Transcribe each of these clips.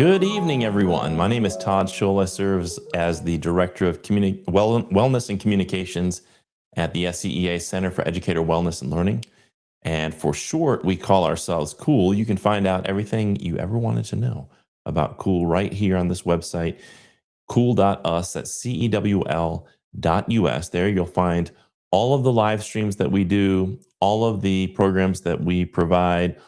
Good evening, everyone. My name is Todd Scholl. I serve as the Director of Wellness and Communications at the SCEA Center for Educator Wellness and Learning. And for short, we call ourselves COOL. You can find out everything you ever wanted to know about COOL right here on this website, cool.us, that's CEWL.us. There you'll find all of the live streams that we do, all of the programs that we provide,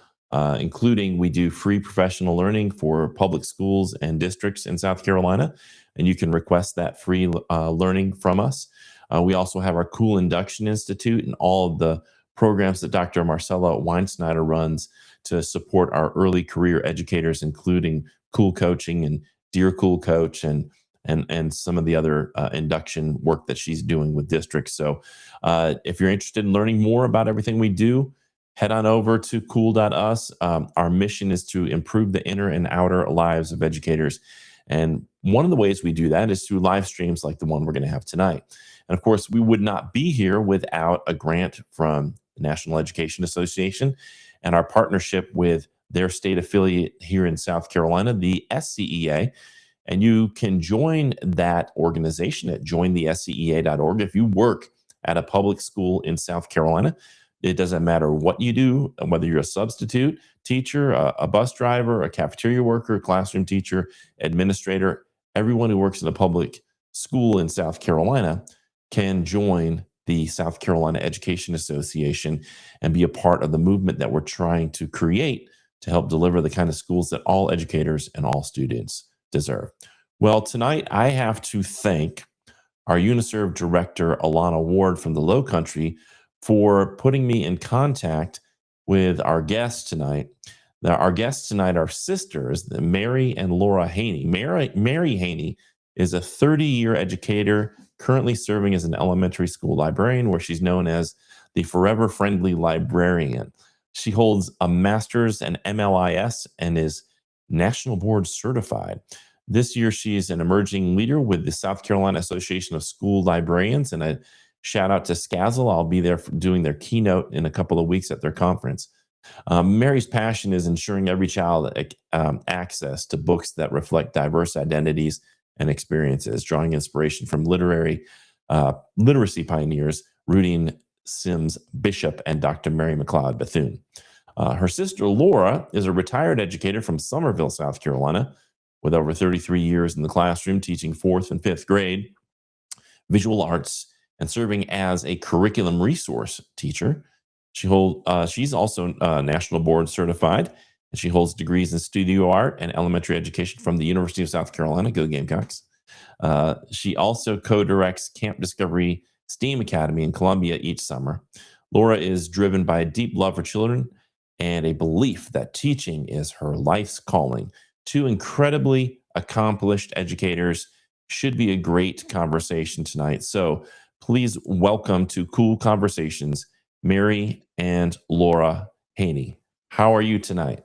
including we do free professional learning for public schools and districts in South Carolina, and you can request that free learning from us. We also have our Cool Induction Institute and all of the programs that Dr. Marcella Weinsnyder runs to support our early career educators, including Cool Coaching and Dear Cool Coach and some of the other induction work that she's doing with districts. So if you're interested in learning more about everything we do, head on over to cool.us. Our mission is to improve the inner and outer lives of educators. And one of the ways we do that is through live streams like the one we're going to have tonight. And of course, we would not be here without a grant from the National Education Association and our partnership with their state affiliate here in South Carolina, the SCEA. And you can join that organization at jointhescea.org. If you work at a public school in South Carolina, it doesn't matter what you do, whether you're a substitute teacher, a bus driver, a cafeteria worker, classroom teacher, administrator, everyone who works in a public school in South Carolina can join the South Carolina Education Association and be a part of the movement that we're trying to create to help deliver the kind of schools that all educators and all students deserve. Well, tonight I have to thank our UniServe director, Alana Ward from the Low Country, for putting me in contact with our guests tonight. Now, our guests tonight are sisters, Mary and Laura Haney. Mary Haney is a 30-year educator currently serving as an elementary school librarian, where she's known as the Forever Friendly Librarian. She holds a master's and MLIS and is National Board certified. This year, she is an emerging leader with the South Carolina Association of School Librarians, and a shout out to SCEA. I'll be there doing their keynote in a couple of weeks at their conference. Mary's passion is ensuring every child access to books that reflect diverse identities and experiences, drawing inspiration from literacy pioneers Rudine Sims Bishop and Dr. Mary McLeod Bethune. Her sister Laura is a retired educator from Summerville, South Carolina, with over 33 years in the classroom teaching 4th and 5th grade visual arts and serving as a curriculum resource teacher. She's also National Board certified, and she holds degrees in studio art and elementary education from the University of South Carolina. Go Gamecocks. She also co-directs Camp Discovery STEAM Academy in Columbia each summer. Laura is driven by a deep love for children and a belief that teaching is her life's calling. Two incredibly accomplished educators. Should be a great conversation tonight. So please welcome to Cool Conversations, Mary and Laura Haney. How are you tonight?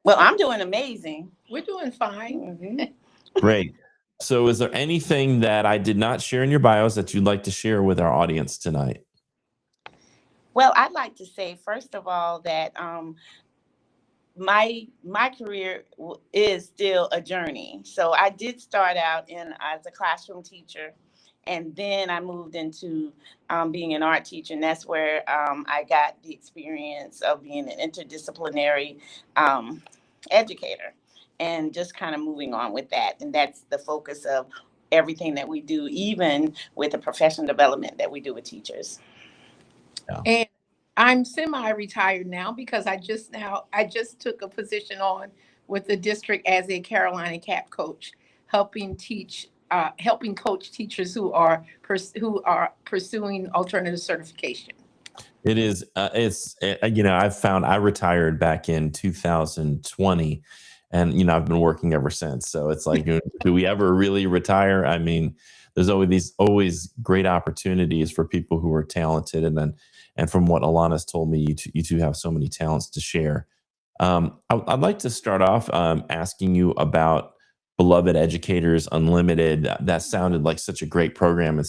Well, I'm doing amazing. We're doing fine. Great. So is there anything that I did not share in your bios that you'd like to share with our audience tonight? Well, I'd like to say, first of all, that my career is still a journey. So I did start out as a classroom teacher, and then I moved into being an art teacher, and that's where I got the experience of being an interdisciplinary educator, and just kind of moving on with that. And that's the focus of everything that we do, even with the professional development that we do with teachers. Yeah. And I'm semi-retired now because I just took a position on with the district as a Carolina CAP coach, helping coach teachers who are pursuing alternative certification. It is. I've found I retired back in 2020, and I've been working ever since. So it's like, do we ever really retire? I mean, there's always great opportunities for people who are talented, and from what Alana's told me, you two have so many talents to share. I'd like to start off asking you about Beloved Educators Unlimited. That sounded like such a great program.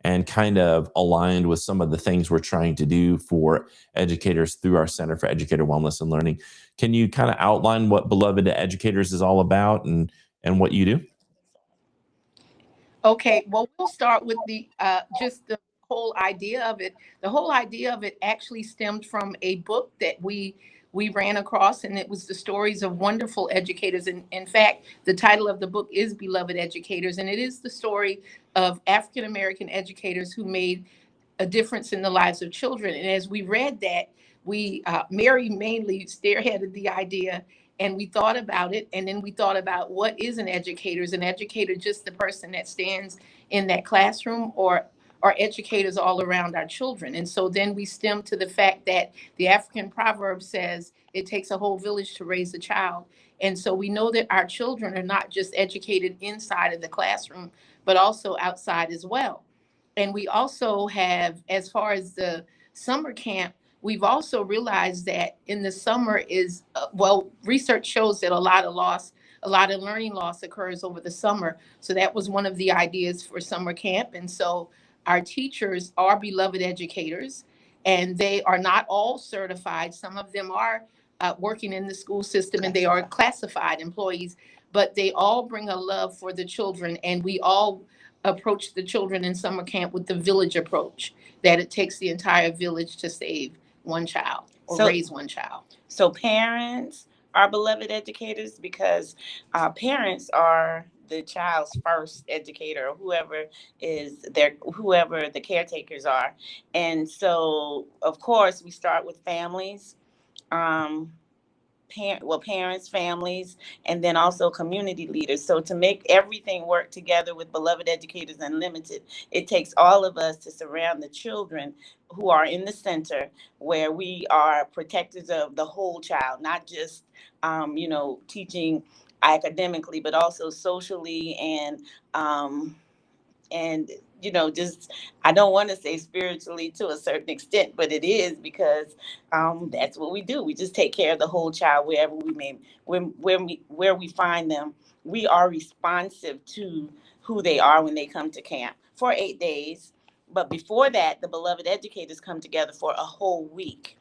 and kind of aligned with some of the things we're trying to do for educators through our Center for Educator Wellness and Learning. Can you kind of outline what Beloved Educators is all about and what you do? Okay, well, we'll start with the just the whole idea of it. The whole idea of it actually stemmed from a book that we ran across, and it was the stories of wonderful educators. And in fact, the title of the book is Beloved Educators, and it is the story of African American educators who made a difference in the lives of children. And as we read that, we Mary mainly spearheaded the idea, and we thought about it, and then we thought about what is an educator. Is an educator just the person that stands in that classroom, or are educators all around our children? And so then we stem to the fact that the African proverb says it takes a whole village to raise a child. And so we know that our children are not just educated inside of the classroom, but also outside as well. And we also have, as far as the summer camp, we've also realized that in the summer is, well, research shows that a lot of learning loss occurs over the summer. So that was one of the ideas for summer camp. And so our teachers are beloved educators, and they are not all certified. Some of them are working in the school system, and they are classified employees, but they all bring a love for the children. And we all approach the children in summer camp with the village approach, that it takes the entire village to save one child or raise one child. So parents are beloved educators because parents are the child's first educator, or whoever the caretakers are. And so, of course, we start with families. Parents, families, and then also community leaders. So to make everything work together with Beloved Educators Unlimited, it takes all of us to surround the children who are in the center, where we are protectors of the whole child, not just, teaching academically, but also socially and just, I don't want to say spiritually to a certain extent, but it is, because that's what we do. We just take care of the whole child wherever where we find them. We are responsive to who they are when they come to camp for 8 days. But before that, the beloved educators come together for a whole week.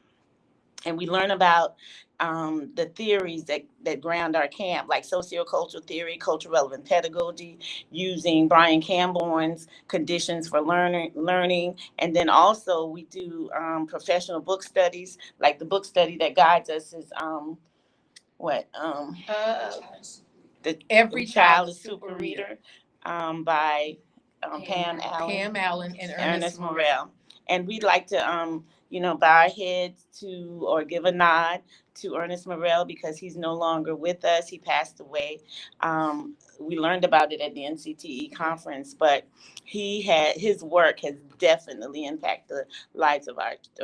And we learn about the theories that ground our camp, like sociocultural theory, cultural relevant pedagogy, using Brian Camborne's conditions for learning. And then also we do professional book studies, like the book study that guides us is the Every Child is Super Reader by Pam Allen and Ernest Morrell. And we'd like to, bow our heads to, or give a nod to Ernest Morrell, because he's no longer with us. He passed away. We learned about it at the NCTE conference, but his work has definitely impacted the lives of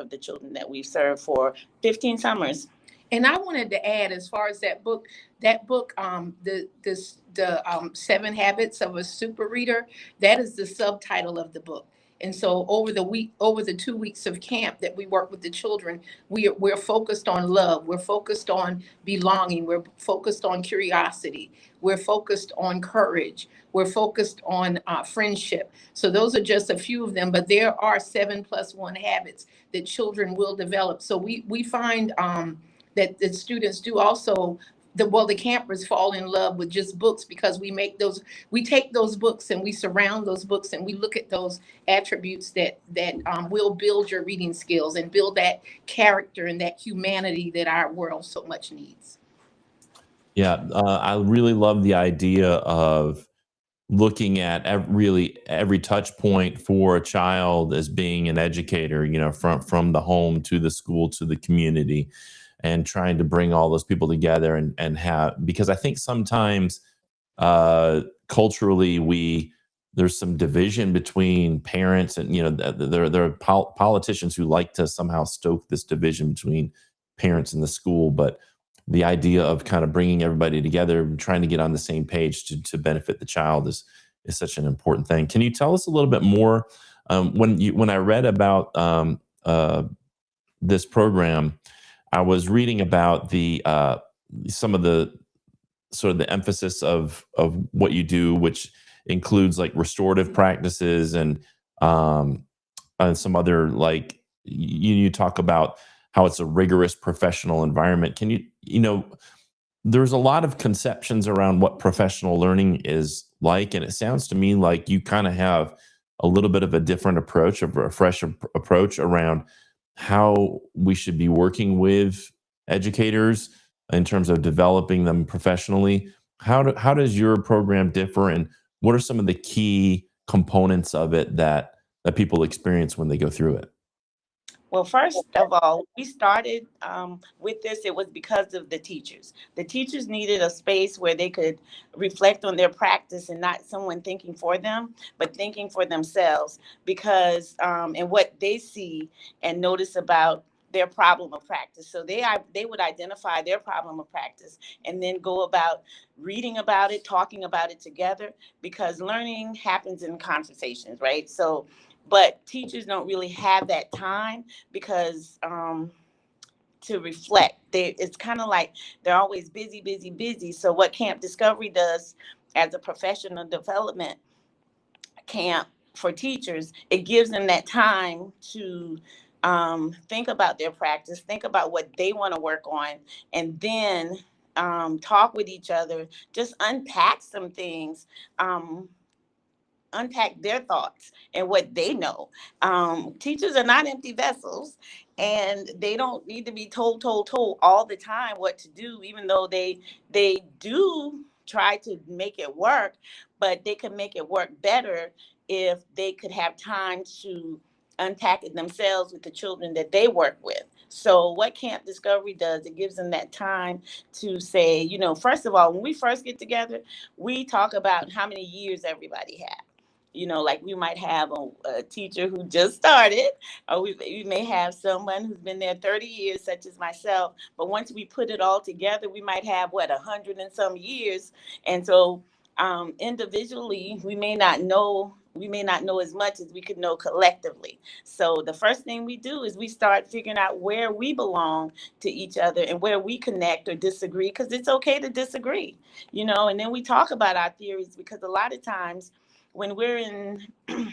the children that we've served for 15 summers. And I wanted to add, as far as that book, the 7 Habits of a Super Reader, that is the subtitle of the book. And so over the 2 weeks of camp that we work with the children, we're focused on love. We're focused on belonging. We're focused on curiosity. We're focused on courage. We're focused on friendship. So those are just a few of them, but there are 7+1 habits that children will develop. So we find that the students do also, the campers fall in love with just books, because we take those books and we surround those books and we look at those attributes that will build your reading skills and build that character and that humanity that our world so much needs. Yeah, I really love the idea of looking at every touch point for a child as being an educator, from the home to the school to the community, and trying to bring all those people together and have, because I think sometimes culturally there's some division between parents, and there are politicians who like to somehow stoke this division between parents and the school. But the idea of kind of bringing everybody together and trying to get on the same page to benefit the child is such an important thing. Can you tell us a little bit more? When I read about this program, I was reading about some of the sort of the emphasis of what you do, which includes like restorative practices and and some other, like, you talk about how it's a rigorous professional environment. Can there's a lot of conceptions around what professional learning is like, and it sounds to me like you kind of have a little bit of a different approach, a fresh approach around how we should be working with educators in terms of developing them professionally. How does your program differ, and what are some of the key components of it that people experience when they go through it? Well, first of all, we started with this. It was because of the teachers. The teachers needed a space where they could reflect on their practice and not someone thinking for them, but thinking for themselves, because and what they see and notice about their problem of practice. So they would identify their problem of practice and then go about reading about it, talking about it together, because learning happens in conversations, right? So but teachers don't really have that time because to reflect. It's kind of like they're always busy, busy, busy. So what Camp Discovery does as a professional development camp for teachers, it gives them that time to think about their practice, think about what they want to work on, and then talk with each other, just unpack some things. Unpack their thoughts and what they know. Teachers are not empty vessels, and they don't need to be told all the time what to do, even though they do try to make it work, but they could make it work better if they could have time to unpack it themselves with the children that they work with. So what Camp Discovery does, it gives them that time to say, first of all, when we first get together, we talk about how many years everybody has. Like we might have a teacher who just started, or we may have someone who's been there 30 years, such as myself. But once we put it all together, we might have 100 and some years. And so individually, we may not know as much as we could know collectively. So the first thing we do is we start figuring out where we belong to each other and where we connect or disagree, because it's okay to disagree, and then we talk about our theories, because a lot of times when we're in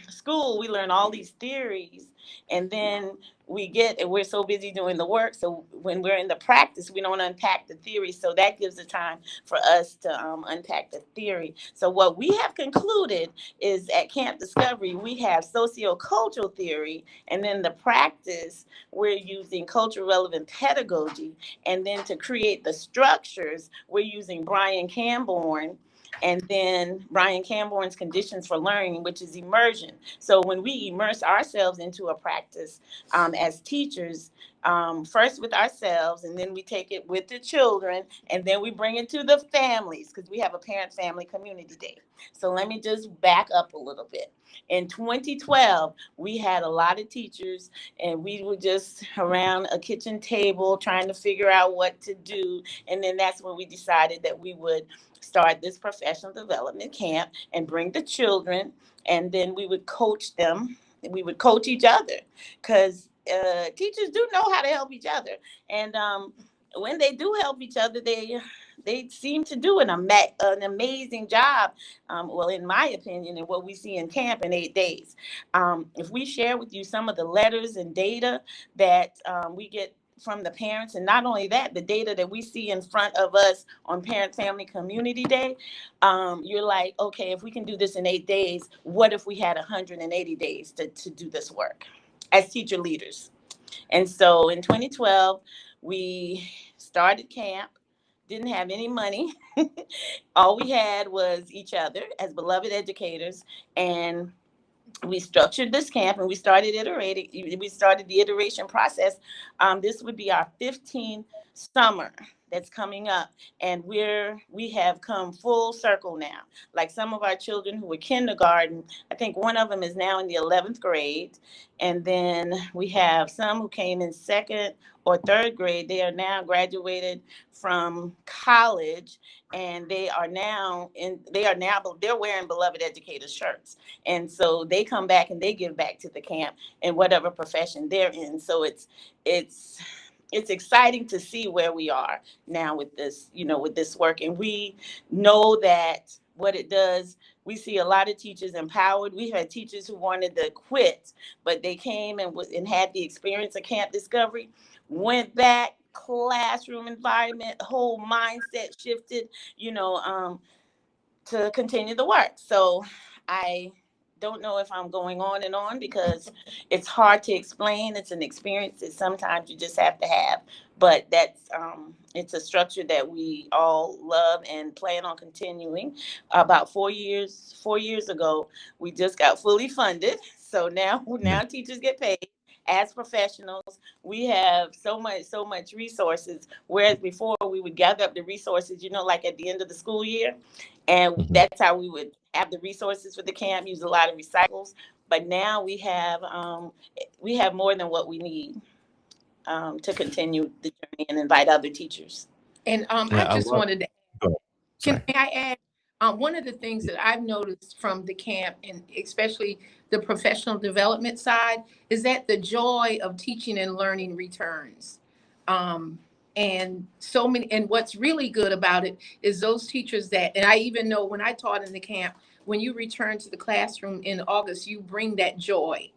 school, we learn all these theories, and then we're so busy doing the work. So when we're in the practice, we don't unpack the theory. So that gives the time for us to unpack the theory. So what we have concluded is at Camp Discovery, we have sociocultural theory, and then the practice, we're using culture relevant pedagogy. And then to create the structures, we're using Brian Camborne, and then Brian Camborne's conditions for learning, which is immersion. So when we immerse ourselves into a practice as teachers, first with ourselves, and then we take it with the children, and then we bring it to the families, because we have a parent-family community day. So let me just back up a little bit. In 2012, we had a lot of teachers, and we were just around a kitchen table trying to figure out what to do. And then that's when we decided that we would start this professional development camp and bring the children, and then we would coach them. We would coach each other, because teachers do know how to help each other. And when they do help each other, they seem to do an amazing job. Well, in my opinion, and what we see in camp in 8 days. If we share with you some of the letters and data that we get from the parents, and not only that, the data that we see in front of us on Parent Family Community Day, you're like, okay, if we can do this in 8 days, what if we had 180 days to do this work as teacher leaders? And so in 2012, we started camp, didn't have any money. All we had was each other as beloved educators. And we structured this camp, and we started the iteration process. This would be our 15th summer that's coming up, and we have come full circle now. Like some of our children who were kindergarten, I think one of them is now in the 11th grade, and then we have some who came in second or third grade. They are now graduated from college, and they're wearing beloved educators shirts. And so they come back and they give back to the camp in whatever profession they're in. So it's exciting to see where we are now with this, with this work. And we know that what it does, we see a lot of teachers empowered. We had teachers who wanted to quit, but they came and had the experience of camp discovery, went back, classroom environment, whole mindset shifted, to continue the work. So I don't know if I'm going on and on because it's hard to explain. It's an experience that sometimes you just have to have. But that's it's a structure that we all love and plan on continuing. About 4 years ago, we just got fully funded. So now teachers get paid as professionals. We have so much resources. Whereas before we would gather up the resources, like at the end of the school year. And that's how we would have the resources for the camp, use a lot of recycles. But now we have more than what we need to continue the journey and invite other teachers. And I just wanted to, can I add, one of the things that I've noticed from the camp, and especially the professional development side, is that the joy of teaching and learning returns. And so many, and what's really good about it is those teachers and I even know when I taught in the camp, when you return to the classroom in August, you bring that joy,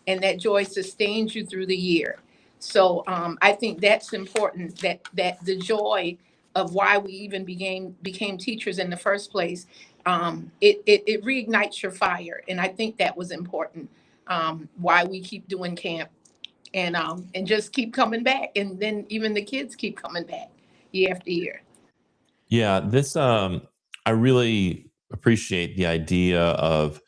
and that joy sustains you through the year. So I think that's important, that the joy of why we even became teachers in the first place, it reignites your fire. And I think that was important, why we keep doing camp. And just keep coming back, and then even the kids keep coming back year after year. Yeah, this I really appreciate the idea of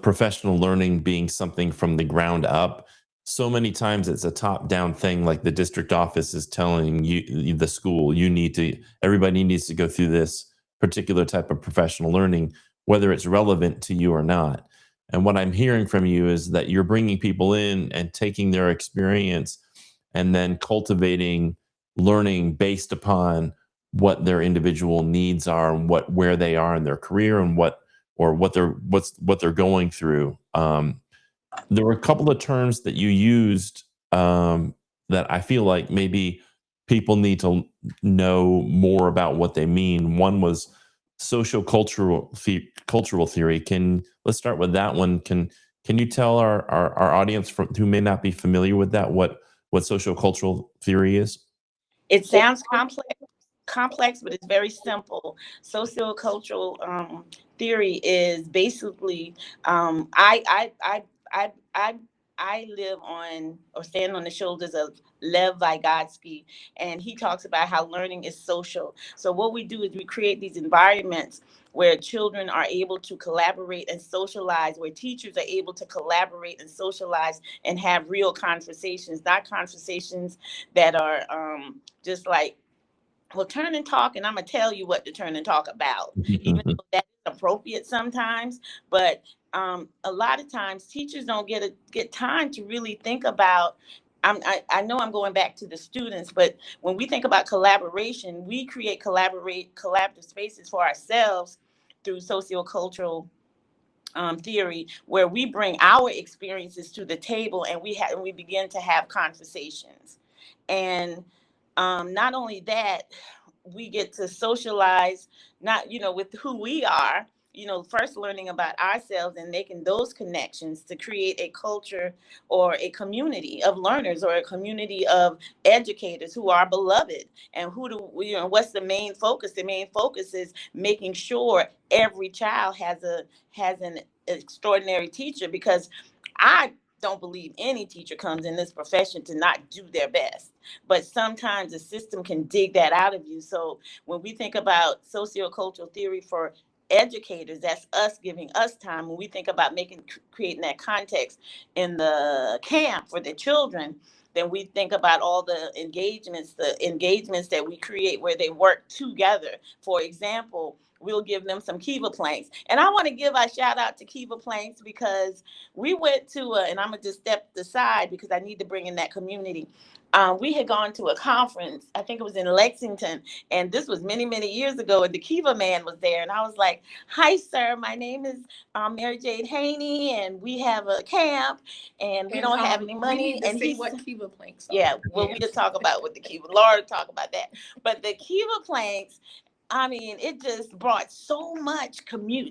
professional learning being something from the ground up. So many times it's a top-down thing, like the district office is telling you, the school, everybody needs to go through this particular type of professional learning, whether it's relevant to you or not. And what I'm hearing from you is that you're bringing people in and taking their experience and then cultivating learning based upon what their individual needs are and where they are in their career and what they're going through. There were a couple of terms that you used that I feel like maybe people need to know more about what they mean. One was cultural theory. Let's start with that one. Can you tell our audience who may not be familiar with that what cultural theory is? It sounds complex, but it's very simple. Sociocultural theory is basically I live on or stand on the shoulders of Lev Vygotsky, and he talks about how learning is social. So what we do is we create these environments where children are able to collaborate and socialize, where teachers are able to collaborate and socialize and have real conversations, not conversations that are just like, well, turn and talk, and I'm going to tell you what to turn and talk about, even though that's appropriate sometimes. But a lot of times teachers don't get time to really think about, I know I'm going back to the students, but when we think about collaboration, we create collaborative spaces for ourselves through sociocultural theory, where we bring our experiences to the table and we begin to have conversations. And not only that, we get to socialize, not, with who we are, first learning about ourselves and making those connections to create a culture or a community of learners or a community of educators who are beloved. And what's the main focus? The main focus is making sure every child has an extraordinary teacher, because I don't believe any teacher comes in this profession to not do their best. But sometimes the system can dig that out of you. So when we think about sociocultural theory for educators, that's us giving us time. When we think about creating that context in the camp for the children, then we think about all the engagements that we create where they work together. For example, we'll give them some Kiva planks. And I want to give a shout out to Kiva planks, because we went to and I'm going to just step aside because I need to bring in that community. We had gone to a conference, I think it was in Lexington, and this was many, many years ago, and the Kiva man was there. And I was like, "Hi, sir, my name is Mary Jade Haney, and we have a camp, and we don't have any money." And he what Kiva planks are. Yeah, well, we just talk about what the Kiva, Laura talk about that. But the Kiva planks, I mean, it just brought so much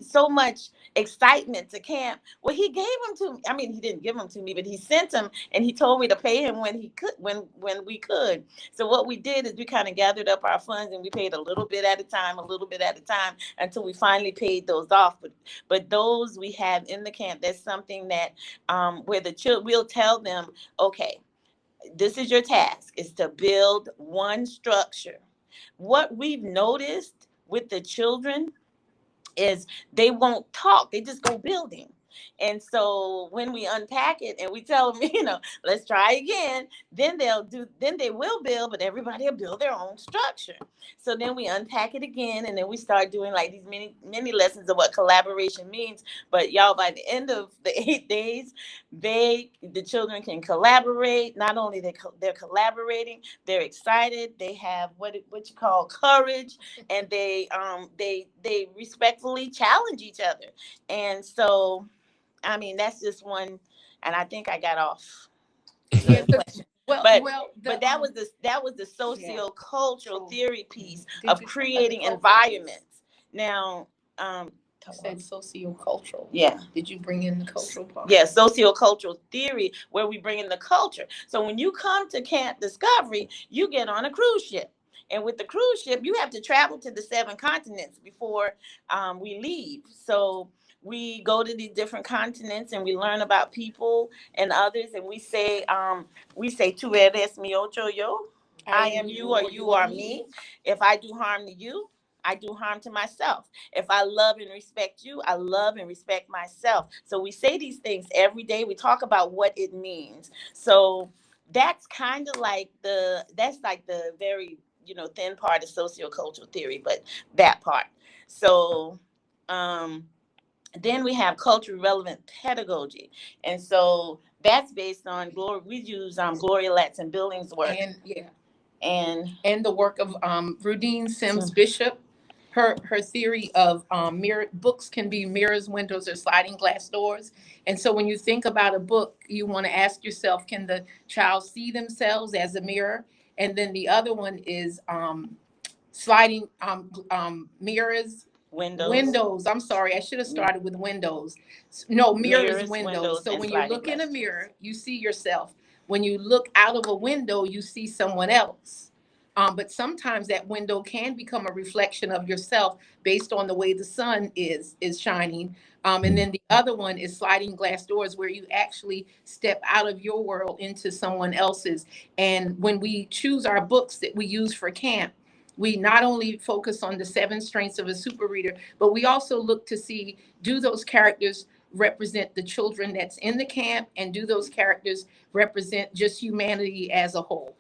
so much excitement to camp. Well, he gave them to me. I mean, he didn't give them to me, but he sent them, and he told me to pay him when he could, when we could. So what we did is we kind of gathered up our funds, and we paid a little bit at a time, until we finally paid those off. But those we have in the camp. That's something that where the children, we'll tell them, okay, this is your task: is to build one structure. What we've noticed with the children is they won't talk, they just go building. And so when we unpack it and we tell them, let's try again, then they will build, but everybody will build their own structure. So then we unpack it again, and then we start doing like these many lessons of what collaboration means. But y'all, by the end of the 8 days, the children can collaborate. Not only they're collaborating, they're excited, they have what you call courage, and they respectfully challenge each other. And so, I mean, that's just one, and I think I got off Yeah, the question. well, But that was the socio-cultural theory piece Did of you creating talk about the cultural environments. Now, You said socio-cultural. yeah. Did you bring in the cultural part? Yeah, socio-cultural theory, where we bring in the culture. So when you come to Camp Discovery, you get on a cruise ship. And with the cruise ship, you have to travel to the 7 continents before we leave. So we go to these different continents, and we learn about people and others. And we say, "Tu eres mi ocho yo." I am you, or you are me. If I do harm to you, I do harm to myself. If I love and respect you, I love and respect myself. So we say these things every day. We talk about what it means. So that's kind of like that's like the very, thin part of sociocultural theory, but that part. So then we have culturally relevant pedagogy. And so that's based on Gloria. We use Gloria Latz and Billings' work. And the work of Rudine Sims Bishop. Her theory of books can be mirrors, windows, or sliding glass doors. And so when you think about a book, you want to ask yourself, can the child see themselves as a mirror? And then the other one is sliding mirrors. Windows. I'm sorry, I should have started with windows. No, mirrors, windows. So when you look in a mirror, you see yourself. When you look out of a window, you see someone else. But sometimes that window can become a reflection of yourself based on the way the sun is shining. And then the other one is sliding glass doors, where you actually step out of your world into someone else's. And when we choose our books that we use for camp, we not only focus on the 7 strengths of a super reader, but we also look to see, do those characters represent the children that's in the camp, and do those characters represent just humanity as a whole?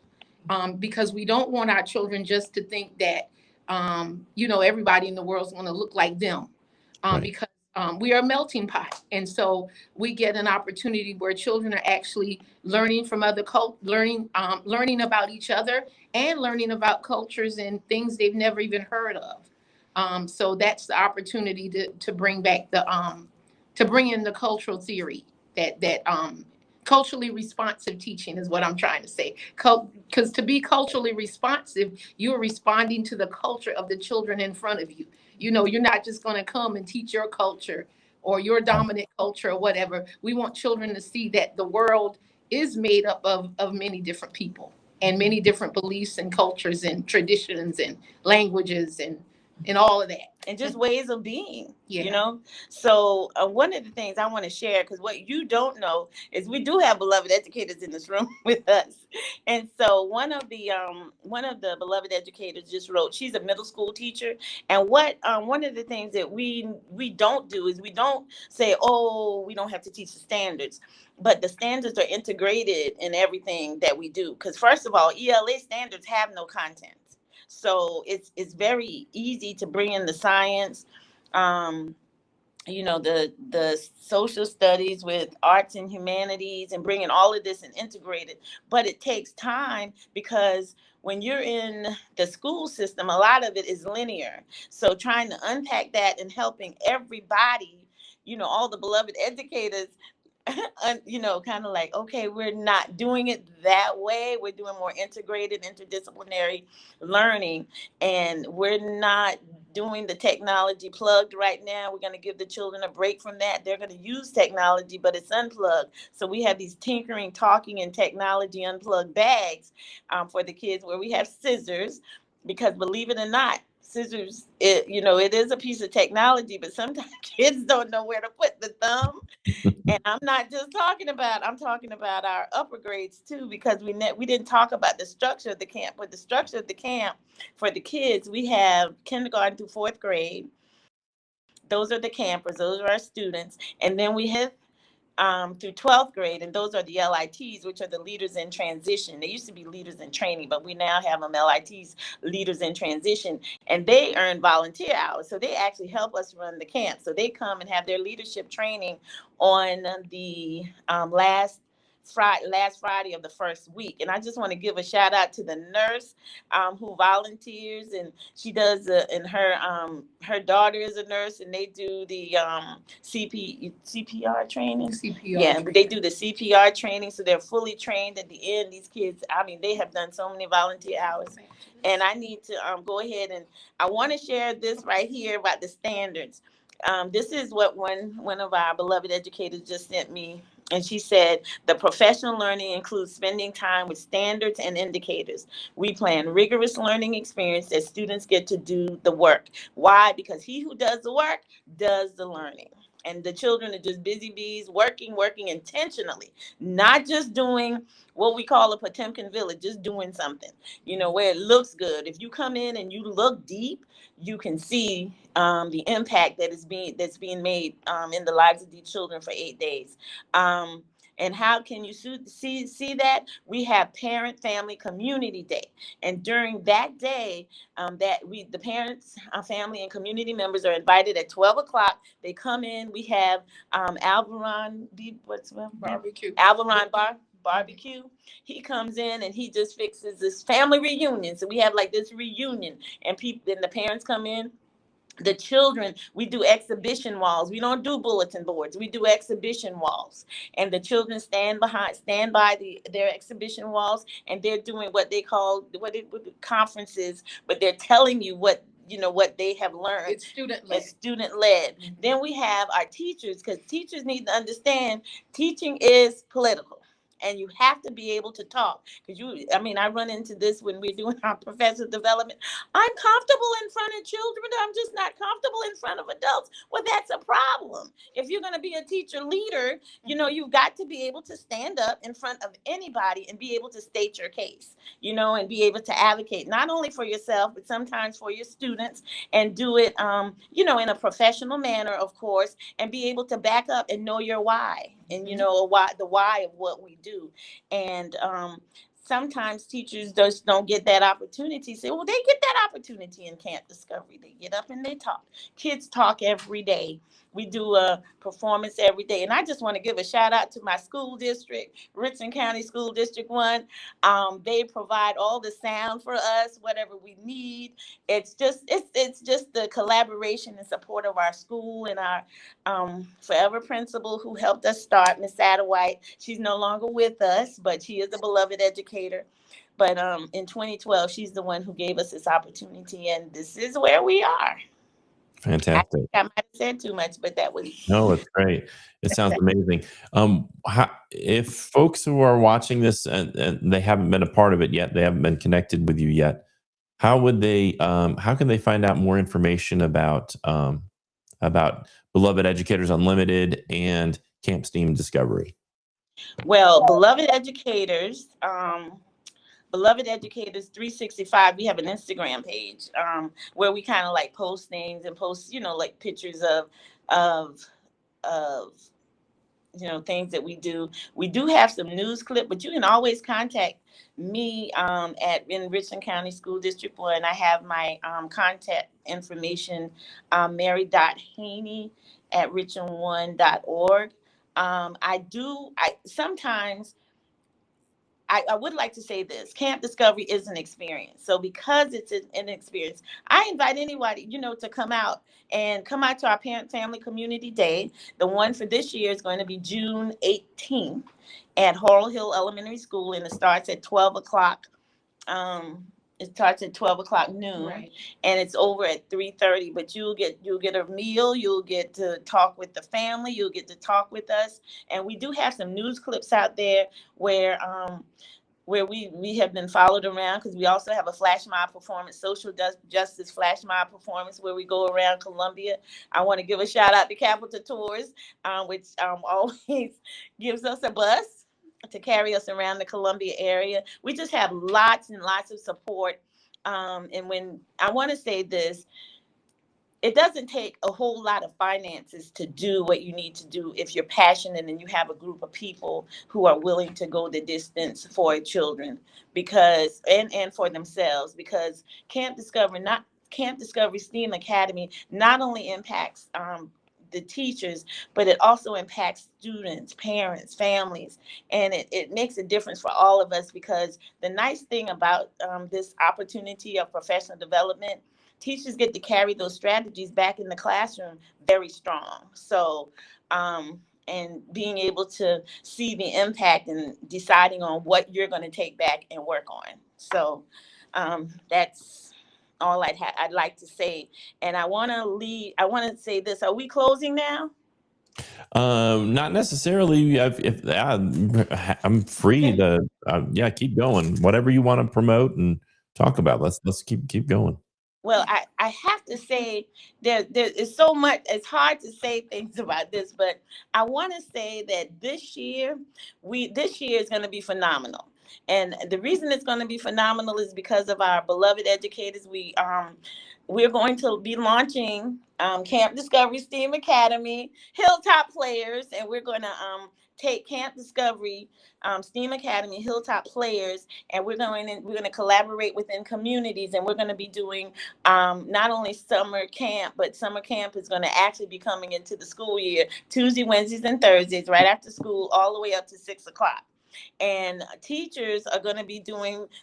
Because we don't want our children just to think that, everybody in the world is going to look like them, Right. because we are a melting pot. And so we get an opportunity where children are actually learning from other learning about each other, and learning about cultures and things they've never even heard of. So that's the opportunity to bring back to bring in the cultural theory, that culturally responsive teaching is what I'm trying to say. Because to be culturally responsive, you're responding to the culture of the children in front of you. You're not just going to come and teach your culture or your dominant culture or whatever. We want children to see that the world is made up of many different people, and many different beliefs and cultures and traditions and languages and all of that. And just ways of being, Yeah. So one of the things I want to share, because what you don't know is we do have beloved educators in this room with us. And so one of the beloved educators just wrote, she's a middle school teacher. And what one of the things that we don't do is we don't say, oh, we don't have to teach the standards. But the standards are integrated in everything that we do. Because first of all, ELA standards have no content. So it's very easy to bring in the science, the social studies with arts and humanities, and bringing all of this and integrate it. But it takes time, because when you're in the school system, a lot of it is linear. So trying to unpack that and helping everybody, all the beloved educators, kind of like, okay, we're not doing it that way. We're doing more integrated, interdisciplinary learning, and we're not doing the technology plugged right now. We're going to give the children a break from that. They're going to use technology, but it's unplugged. So we have these tinkering, talking, and technology unplugged bags for the kids, where we have scissors, because believe it or not, scissors, it is a piece of technology, but sometimes kids don't know where to put the thumb. And I'm not just talking about, I'm talking about our upper grades too, because we didn't talk about the structure of the camp. But the structure of the camp for the kids, we have kindergarten through fourth grade. Those are the campers, those are our students. And then we have through 12th grade, and those are the LITs, which are the leaders in transition. They used to be leaders in training, but we now have them LITs, leaders in transition, and they earn volunteer hours. So they actually help us run the camp. So they come and have their leadership training on the last Friday of the first week. And I just want to give a shout out to the nurse who volunteers, and she does, and her daughter is a nurse, and they do the CPR training. Yeah, they do the CPR training, so they're fully trained at the end. These kids, I mean, they have done so many volunteer hours. And I need to go ahead, and I want to share this right here about the standards. This is what one of our beloved educators just sent me. And she said, the professional learning includes spending time with standards and indicators. We plan rigorous learning experience that students get to do the work. Why? Because he who does the work does the learning. And the children are just busy bees, working intentionally, not just doing what we call a Potemkin village, just doing something, where it looks good. If you come in and you look deep, you can see the impact that's being made in the lives of these children for 8 days. And how can you see that? We have Parent Family Community Day, and during that day, the parents, family, and community members are invited at 12 o'clock. They come in. We have Alvaron barbecue. Barbecue. He comes in and he just fixes this family reunion. So we have like this reunion, and the parents come in. The children, we do exhibition walls. We don't do bulletin boards. We do exhibition walls, and the children stand by their exhibition walls, and they're doing what they call conferences, but they're telling you what they have learned. It's student led. Mm-hmm. Then we have our teachers, because teachers need to understand teaching is political. And you have to be able to talk, because I run into this when we're doing our professor development. I'm comfortable in front of children. I'm just not comfortable in front of adults. Well, that's a problem. If you're going to be a teacher leader, you've got to be able to stand up in front of anybody and be able to state your case, and be able to advocate not only for yourself, but sometimes for your students, and do it, in a professional manner, of course, and be able to back up and know your why, and the why of what we do. And sometimes teachers just don't get that opportunity. Say, well, they get that opportunity in Camp Discovery. They get up and they talk. Kids talk every day. We do a performance every day. And I just want to give a shout out to my school district, Richland County School District 1. They provide all the sound for us, whatever we need. It's just the collaboration and support of our school, and our forever principal who helped us start, Miss Satterwhite. She's no longer with us, but she is a beloved educator. But in 2012, she's the one who gave us this opportunity, and this is where we are. Fantastic. I might have said too much, but that was... No, it's great. It sounds amazing. If folks who are watching this and they haven't been a part of it yet, they haven't been connected with you yet, how can they find out more information about Beloved Educators Unlimited and Camp STEAM Discovery? Well, Beloved Educators 365, we have an Instagram page where we kind of like post things and post, like pictures of things that we do. We do have some news clip, but you can always contact me in Richland County School District 1. I have my contact information, Mary.Haney at richland1.org. Sometimes I would like to say this: Camp Discovery is an experience. So because it's an experience, I invite anybody, to come out to our Parent Family Community Day. The one for this year is going to be June 18th at Laurel Hill Elementary School, and it starts at 12 o'clock. It starts at 12 o'clock noon, Right. and it's over at 3:30. But you'll get a meal. You'll get to talk with the family. You'll get to talk with us, and we do have some news clips out there where we have been followed around, because we also have a flash mob performance, social justice flash mob performance, where we go around Columbia. I want to give a shout out to Capital Tours, which always gives us a bus to carry us around the Columbia area. We just have lots and lots of support. And when I want to say this, it doesn't take a whole lot of finances to do what you need to do if you're passionate and you have a group of people who are willing to go the distance for children, because and for themselves, because Camp Discovery STEAM Academy not only impacts the teachers, but it also impacts students, parents, families, and it makes a difference for all of us, because the nice thing about this opportunity of professional development, teachers get to carry those strategies back in the classroom very strong. So, and being able to see the impact and deciding on what you're going to take back and work on. So, that's all I'd like to say. And I want to say this: are we closing now? Not necessarily. I'm free to, keep going. Whatever you want to promote and talk about. Let's keep going. Well, I have to say there is so much. It's hard to say things about this, but I want to say that this year is going to be phenomenal. And the reason it's going to be phenomenal is because of our beloved educators. We're going to be launching Camp Discovery STEAM Academy Hilltop Players, and we're going to take Camp Discovery STEAM Academy Hilltop Players, and we're going to collaborate within communities, and we're going to be doing not only summer camp, but summer camp is going to actually be coming into the school year Tuesday, Wednesdays, and Thursdays, right after school, all the way up to 6 o'clock. And teachers are going to be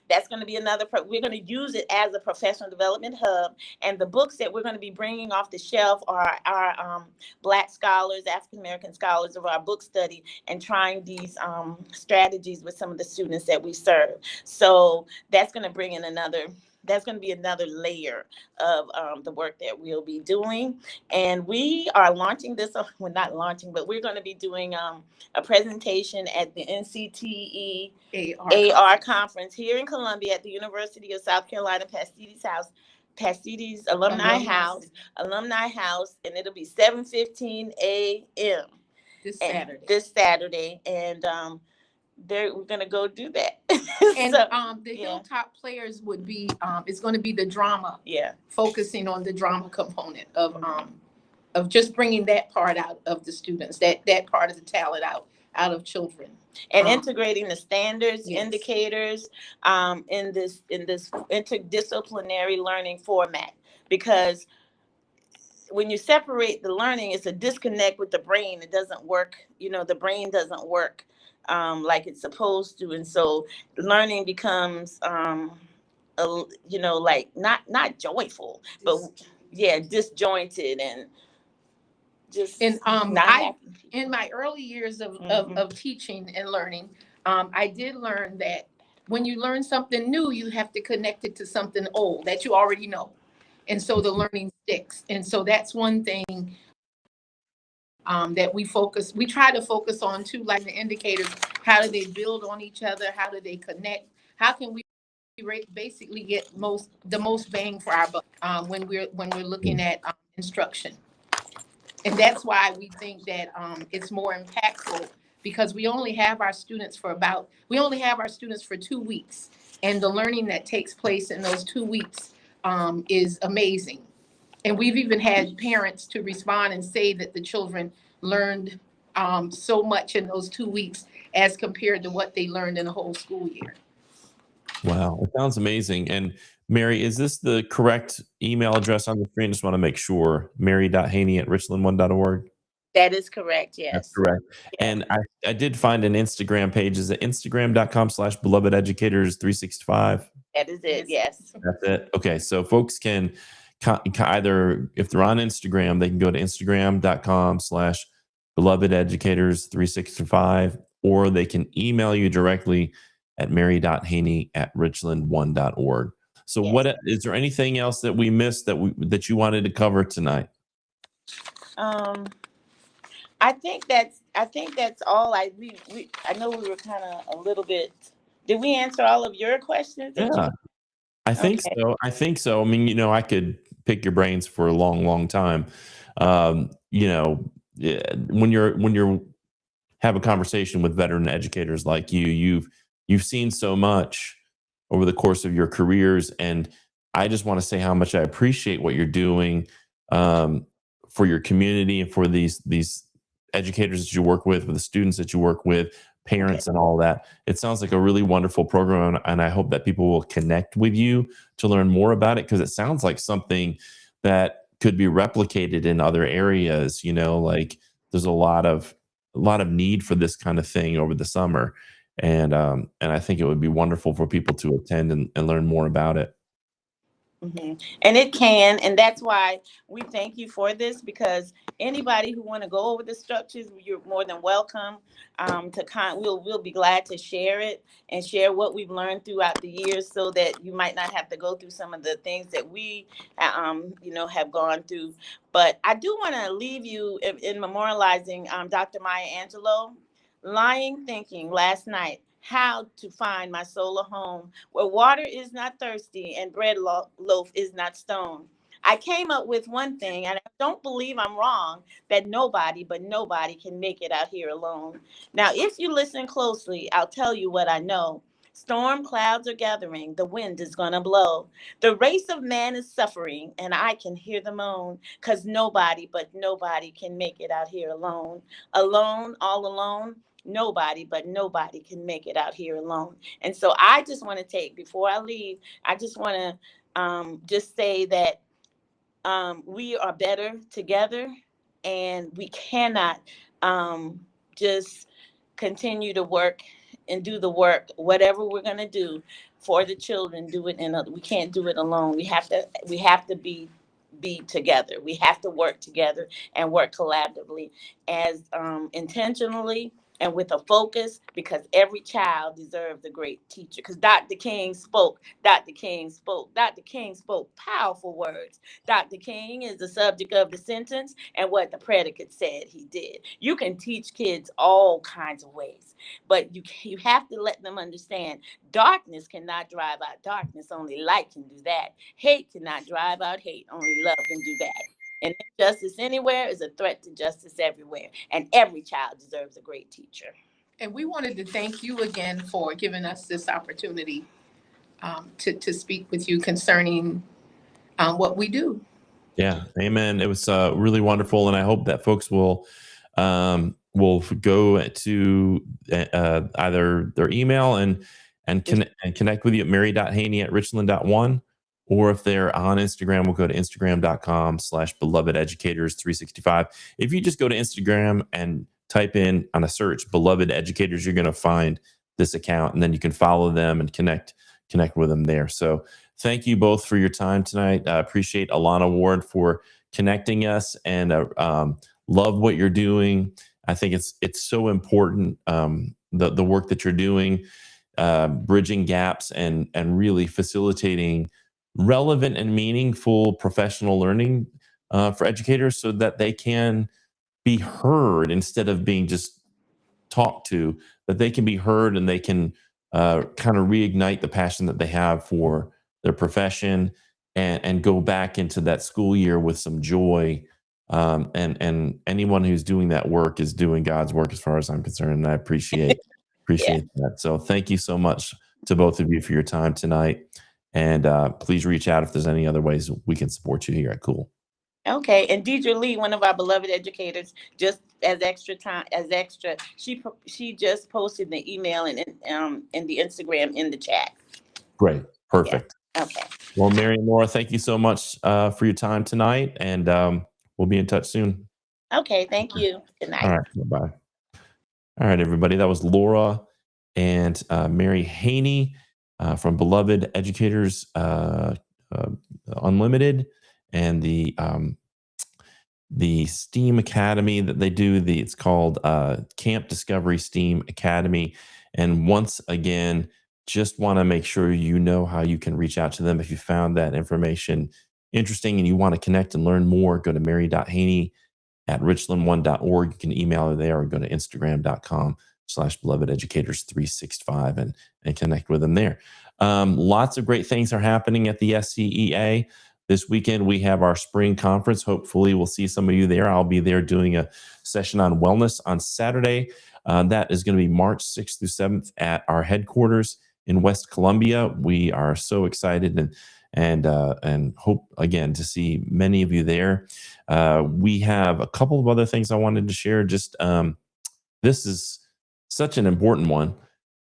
that's going to be we're going to use it as a professional development hub. And the books that we're going to be bringing off the shelf are our Black scholars, African American scholars of our book study, and trying these strategies with some of the students that we serve. So that's going to bring in that's going to be another layer of the work that we'll be doing. And we are launching this, we're not launching, but we're going to be doing a presentation at the NCTE AR conference here in Columbia at the University of South Carolina, Pastides Alumni House, and it'll be 7:15 a.m. This Saturday. And we're gonna go do that. And So, the Hilltop Players would be it's going to be the drama, focusing on the drama component of just bringing that part out of the students, that part of the talent out of children, and integrating the standards, indicators in this interdisciplinary learning format, because when you separate the learning, it's a disconnect with the brain. It doesn't work. The brain doesn't work like it's supposed to, and so learning becomes like not joyful, but disjointed and just not happy. In my early years of teaching and learning, I did learn that when you learn something new, you have to connect it to something old that you already know, and so the learning sticks. And so that's one thing that we try to focus on too, like the indicators. How do they build on each other? How do they connect? How can we basically get the most bang for our buck when we're looking at instruction? And that's why we think that it's more impactful, because we only have our students for 2 weeks, and the learning that takes place in those 2 weeks is amazing. And we've even had parents to respond and say that the children learned so much in those 2 weeks as compared to what they learned in a whole school year. Wow, it sounds amazing. And Mary, is this the correct email address on the screen? Just want to make sure. Mary.Haney@richland1.org. That is correct. That's Yes. correct. Yes. And I did find an Instagram page. Is it Instagram.com/belovededucators365? That is it. Yes. That's it. Okay. So folks can either, if they're on Instagram, they can go to Instagram.com/belovededucators365, or they can email you directly at mary.haney@richland1.org. So Yes. what is there anything else that we missed that you wanted to cover tonight? I think that's all. I know we were kind of a little bit. Did we answer all of your questions that Yeah. you? I think Okay. so. I think so. I mean, I could pick your brains for a long, long time. When you're have a conversation with veteran educators like you, you've seen so much over the course of your careers, and I just want to say how much I appreciate what you're doing for your community and for these educators that you work with the students that you work with, parents, and all that. It sounds like a really wonderful program, and I hope that people will connect with you to learn more about it, because it sounds like something that could be replicated in other areas. Like there's a lot of need for this kind of thing over the summer, and I think it would be wonderful for people to attend and learn more about it. And it can, and that's why we thank you for this, because anybody who want to go over the structures, you're more than welcome we'll be glad to share it and share what we've learned throughout the years, so that you might not have to go through some of the things that we have gone through. But I do want to leave you in memorializing Dr. Maya Angelou. Lying thinking last night, how to find my soul a home where water is not thirsty and bread loaf is not stone. I came up with one thing, and I don't believe I'm wrong, that nobody but nobody can make it out here alone. Now, if you listen closely, I'll tell you what I know. Storm clouds are gathering, the wind is gonna blow. The race of man is suffering, and I can hear the moan, 'cause nobody but nobody can make it out here alone. Alone, all alone, nobody but nobody can make it out here alone. And so I just want to before I leave, I just want to just say that we are better together, and we cannot just continue to work and do the work, whatever we're going to do for the children. Do it we can't do it alone. We have to be together. We have to work together and work collaboratively, as intentionally and with a focus, because every child deserves a great teacher. Because Dr. King spoke powerful words. Dr. King is the subject of the sentence, and what the predicate said he did. You can teach kids all kinds of ways, but you have to let them understand darkness cannot drive out darkness. Only light can do that. Hate cannot drive out hate. Only love can do that. And injustice anywhere is a threat to justice everywhere. And every child deserves a great teacher. And we wanted to thank you again for giving us this opportunity to speak with you concerning what we do. Yeah, amen. It was really wonderful, and I hope that folks will go to either their email and connect with you at mary.haney@richland.1, or if they're on Instagram, we'll go to instagram.com/belovededucators365. If you just go to Instagram and type in on a search "beloved educators," you're going to find this account, and then you can follow them and connect with them there. So thank you both for your time tonight. I appreciate Alana Ward for connecting us, and love what you're doing. I think it's so important, the work that you're doing, bridging gaps and really facilitating relevant and meaningful professional learning for educators, so that they can be heard instead of being just talked to, that they can be heard and they can kind of reignite the passion that they have for their profession, and go back into that school year with some joy. And anyone who's doing that work is doing God's work, as far as I'm concerned. And I appreciate Yeah. that. So thank you so much to both of you for your time tonight. And please reach out if there's any other ways we can support you here at Cool. Okay, and Deidre Lee, one of our beloved educators, just as extra, she just posted the email and the Instagram in the chat. Great. Perfect. Yeah. Okay. Well, Mary and Laura, thank you so much for your time tonight, and we'll be in touch soon. Okay, thank you. Good All night. right. Bye-bye. All right, everybody. That was Laura and Mary Haney from Beloved Educators uh, Unlimited, and the STEAM Academy that they do. It's called Camp Discovery STEAM Academy. And once again, just want to make sure you know how you can reach out to them if you found that information interesting and you want to connect and learn more. Go to mary.haney @richland1.org. You can email her there or go to instagram.com/belovededucators365 and connect with them there. Lots of great things are happening at the SCEA. This weekend, we have our spring conference. Hopefully, we'll see some of you there. I'll be there doing a session on wellness on Saturday. That is going to be March 6th through 7th at our headquarters in West Columbia. We are so excited and hope again to see many of you there. We have a couple of other things I wanted to share. Just this is such an important one.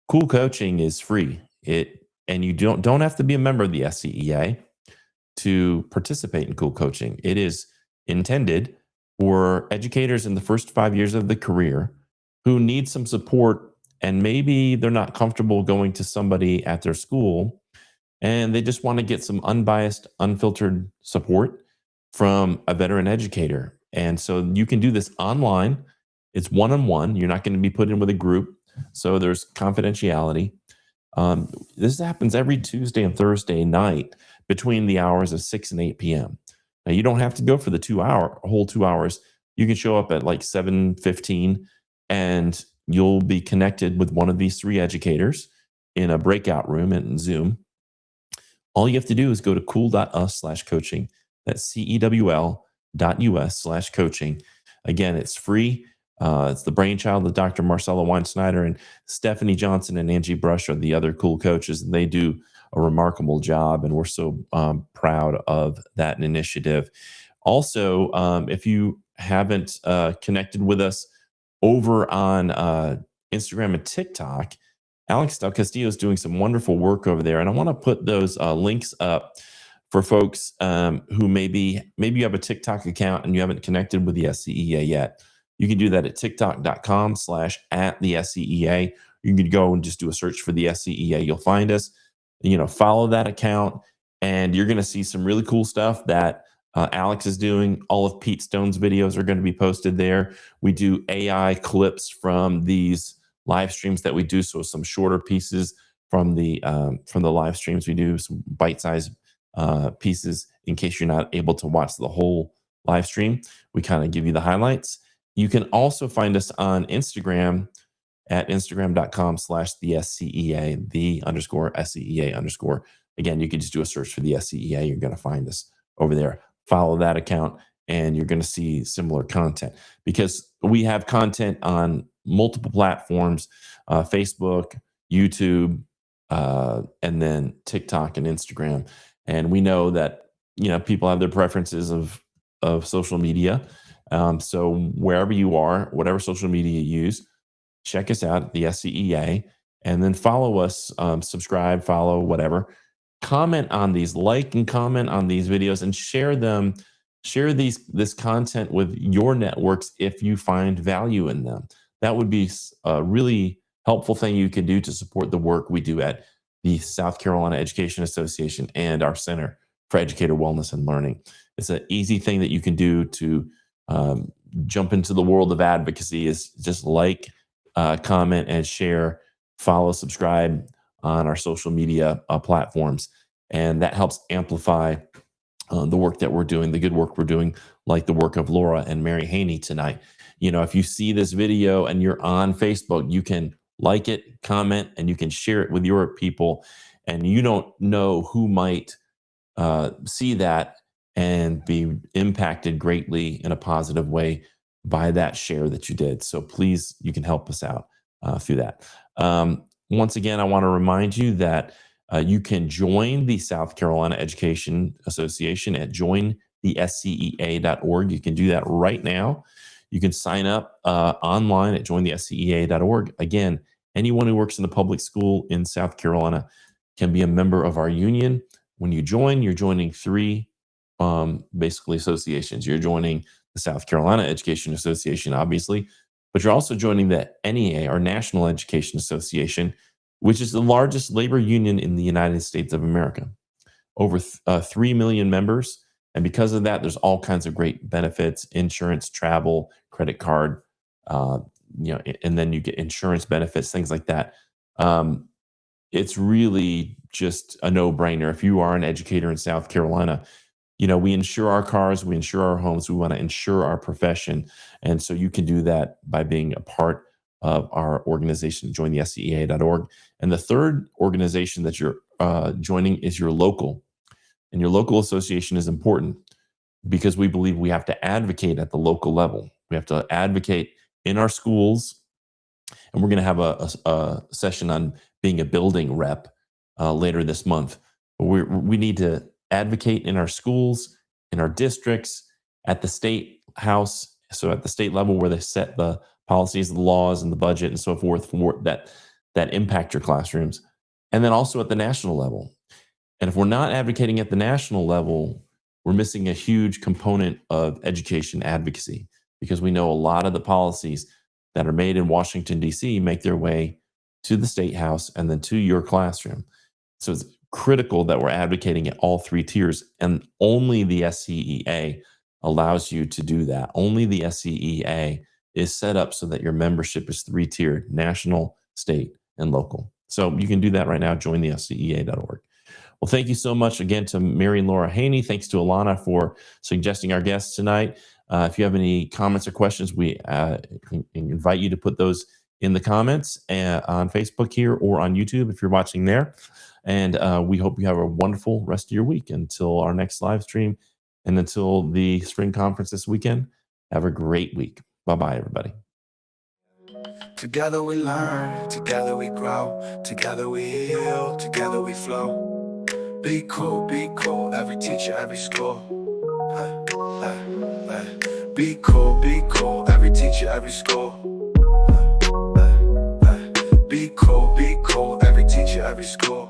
Cool coaching is free. And you don't have to be a member of the SCEA to participate in cool coaching. It is intended for educators in the first 5 years of the career who need some support, and maybe they're not comfortable going to somebody at their school and they just want to get some unbiased, unfiltered support from a veteran educator. And so you can do this online. It's one-on-one. You're not going to be put in with a group. So there's confidentiality. This happens every Tuesday and Thursday night between the hours of 6 and 8 p.m. Now, you don't have to go for the whole 2 hours. You can show up at like 7:15 and you'll be connected with one of these three educators in a breakout room in Zoom. All you have to do is go to cool.us/coaching. That's CEWL.us/coaching. Again, it's free. It's the brainchild of Dr. Marcella Weinsteiner, and Stephanie Johnson and Angie Brush are the other cool coaches, and they do a remarkable job, and we're so proud of that initiative. Also, if you haven't connected with us over on Instagram and TikTok, Alex Del Castillo is doing some wonderful work over there, and I want to put those links up for folks who maybe you have a TikTok account and you haven't connected with the SCEA yet. You can do that at tiktok.com/@the-SCEA. You can go and just do a search for the SCEA. You'll find us. Follow that account, and you're going to see some really cool stuff that Alex is doing. All of Pete Stone's videos are going to be posted there. We do AI clips from these live streams that we do, so some shorter pieces from the live streams. We do some bite-sized pieces in case you're not able to watch the whole live stream. We kind of give you the highlights. You can also find us on Instagram at instagram.com/the-SCEA, the_SCEA_. Again, you can just do a search for the SCEA. You're going to find us over there. Follow that account, and you're going to see similar content, because we have content on multiple platforms, Facebook, YouTube, and then TikTok and Instagram. And we know that people have their preferences of social media. So wherever you are, whatever social media you use, check us out at the SCEA, and then follow us, subscribe, follow, whatever. Comment on these, like and comment on these videos, and share them. Share this content with your networks if you find value in them. That would be a really helpful thing you could do to support the work we do at the South Carolina Education Association and our Center for Educator Wellness and Learning. It's an easy thing that you can do to jump into the world of advocacy, is just like, comment, and share, follow, subscribe on our social media platforms. And that helps amplify the work that we're doing, the good work we're doing, like the work of Laura and Mary Haney tonight. If you see this video and you're on Facebook, you can like it, comment, and you can share it with your people. And you don't know who might see that and be impacted greatly in a positive way by that share that you did. So please, you can help us out through that. Once again, I want to remind you that you can join the South Carolina Education Association at jointhescea.org. You can do that right now. You can sign up online at jointhescea.org. Again, anyone who works in the public school in South Carolina can be a member of our union. When you join, you're joining three basically associations. You're joining the South Carolina Education Association, obviously, but you're also joining the NEA, or National Education Association, which is the largest labor union in the United States of America. Over 3 million members. And because of that, there's all kinds of great benefits: insurance, travel, credit card, and then you get insurance benefits, things like that. It's really just a no-brainer. If you are an educator in South Carolina, we insure our cars, we insure our homes, we want to insure our profession. And so you can do that by being a part of our organization. Join the SCEA.org. And the third organization that you're joining is your local. And your local association is important because we believe we have to advocate at the local level. We have to advocate in our schools. And we're going to have a session on being a building rep later this month. We need to advocate in our schools, in our districts, at the state house, so at the state level where they set the policies, the laws, and the budget and so forth for that impact your classrooms, and then also at the national level. And if we're not advocating at the national level, we're missing a huge component of education advocacy, because we know a lot of the policies that are made in Washington, D.C. make their way to the state house and then to your classroom. So it's critical that we're advocating at all three tiers, and only the SCEA allows you to do that. Only the SCEA is set up so that your membership is three-tiered: national, state, and local. So you can do that right now. Join the SCEA.org. Well, thank you so much again to Mary and Laura Haney. Thanks to Alana for suggesting our guests tonight. If you have any comments or questions, we invite you to put those in the comments on Facebook here or on YouTube if you're watching there. And we hope you have a wonderful rest of your week until our next live stream and until the spring conference this weekend. Have a great week. Bye-bye, everybody. Together we learn, together we grow, together we heal, together we flow. Be cool, every teacher, every school. Be cool, every teacher, every school. Be cool, every teacher, every school.